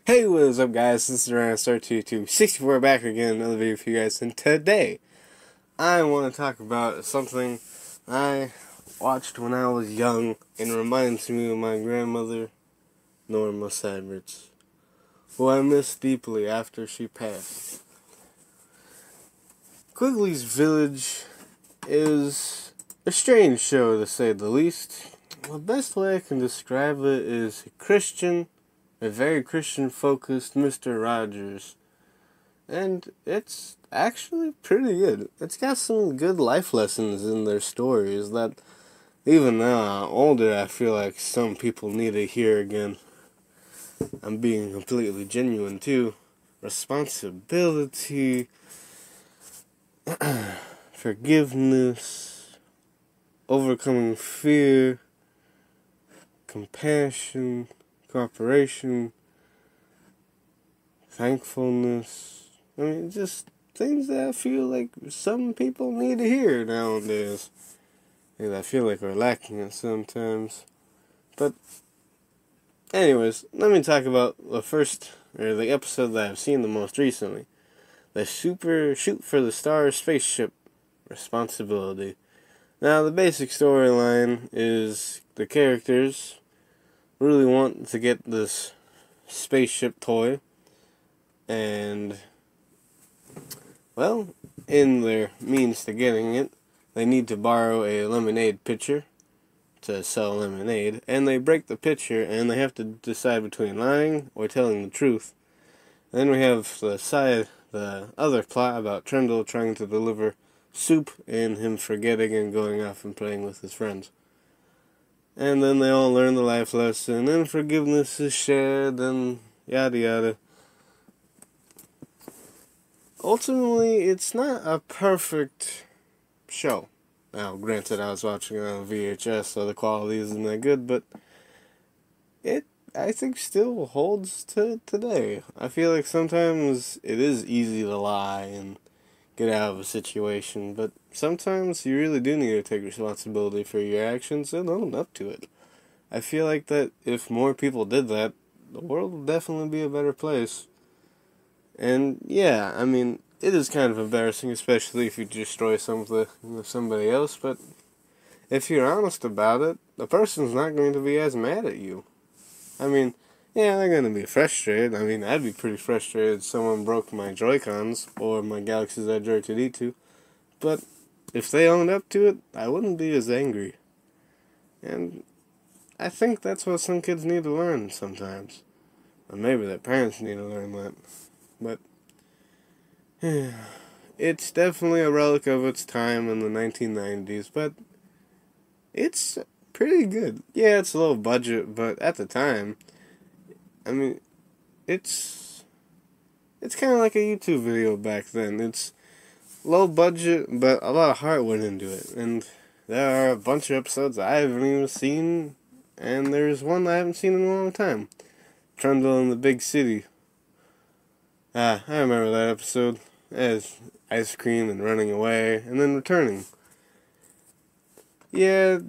Hey, what is up, guys? This is Ryan264 back again, another video for you guys. And today, I want to talk about something I watched when I was young and reminds me of my grandmother, Norma Syverts, who I miss deeply after she passed. Quigleys Village is a strange show, to say the least. The best way I can describe it is a very Christian-focused Mr. Rogers. And it's actually pretty good. It's got some good life lessons in their stories that, even now I'm older, I feel like some people need to hear again. I'm being completely genuine, too. Responsibility, forgiveness, overcoming fear, compassion, cooperation, thankfulness. I mean, just things that I feel like some people need to hear nowadays. And I feel like we're lacking it sometimes. But, anyways, let me talk about the episode that I've seen the most recently. The Super Shoot for the Stars Spaceship Responsibility. Now, the basic storyline is the characters really want to get this spaceship toy, and, well, in their means to getting it, they need to borrow a lemonade pitcher to sell lemonade, and they break the pitcher, and they have to decide between lying or telling the truth. Then we have the other plot about Trendle trying to deliver soup, and him forgetting and going off and playing with his friends. And then they all learn the life lesson, and forgiveness is shared, and yada yada. Ultimately, it's not a perfect show. Now, granted, I was watching it on VHS, so the quality isn't that good, but it, I think, still holds to today. I feel like sometimes it is easy to lie and get out of a situation, but sometimes you really do need to take responsibility for your actions and own up to it. I feel like that if more people did that, the world would definitely be a better place. And yeah, I mean, it is kind of embarrassing, especially if you destroy something with somebody else, but if you're honest about it, the person's not going to be as mad at you. I mean, yeah, they're going to be frustrated. I mean, I'd be pretty frustrated if someone broke my Joy-Cons or my Galaxy's Edge R2-D2. But if they owned up to it, I wouldn't be as angry. And I think that's what some kids need to learn sometimes. Or maybe their parents need to learn that. But it's definitely a relic of its time in the 1990s, but it's pretty good. Yeah, it's a low budget, but at the time, I mean, it's kind of like a YouTube video back then. It's low budget, but a lot of heart went into it. And there are a bunch of episodes I haven't even seen, and there's one I haven't seen in a long time. Trundle in the Big City. I remember that episode. As ice cream and running away, and then returning. Yeah,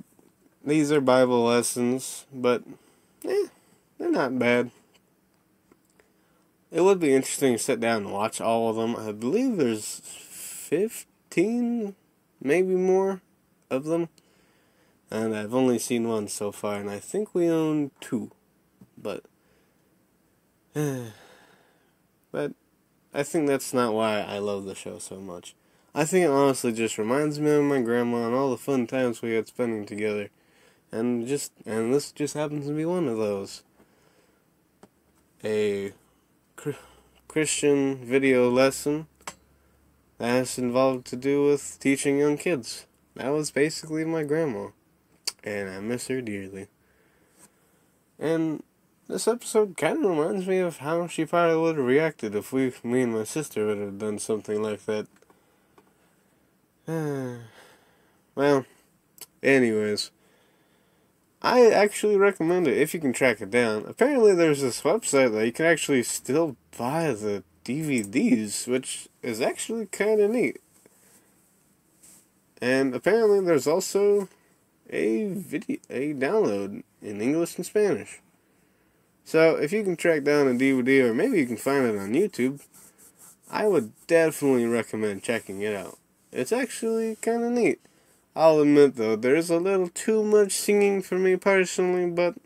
these are Bible lessons, but they're not bad. It would be interesting to sit down and watch all of them. I believe there's 15, maybe more, of them. And I've only seen one so far, and I think we own 2. But I think that's not why I love the show so much. I think it honestly just reminds me of my grandma and all the fun times we had spending together. And this just happens to be one of those. A Christian video lesson that has involved to do with teaching young kids. That was basically my grandma. And I miss her dearly. And this episode kind of reminds me of how she probably would have reacted if me and my sister would have done something like that. Well, anyways, I actually recommend it if you can track it down. Apparently there's this website that you can actually still buy the DVDs, which is actually kind of neat. And apparently there's also a download in English and Spanish. So if you can track down a DVD, or maybe you can find it on YouTube, I would definitely recommend checking it out. It's actually kind of neat. I'll admit though, there's a little too much singing for me personally, but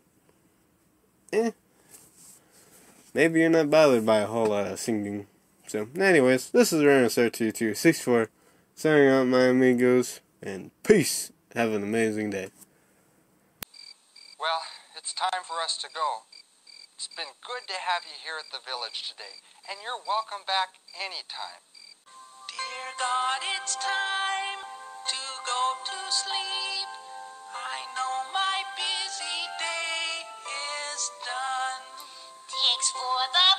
maybe you're not bothered by a whole lot of singing. So, anyways, this is Rhinocer2264, signing out my amigos, and peace. Have an amazing day. Well, it's time for us to go. It's been good to have you here at the village today, and you're welcome back anytime. Dear God, it's time to go to sleep. I know my busy day is done. Thanks for the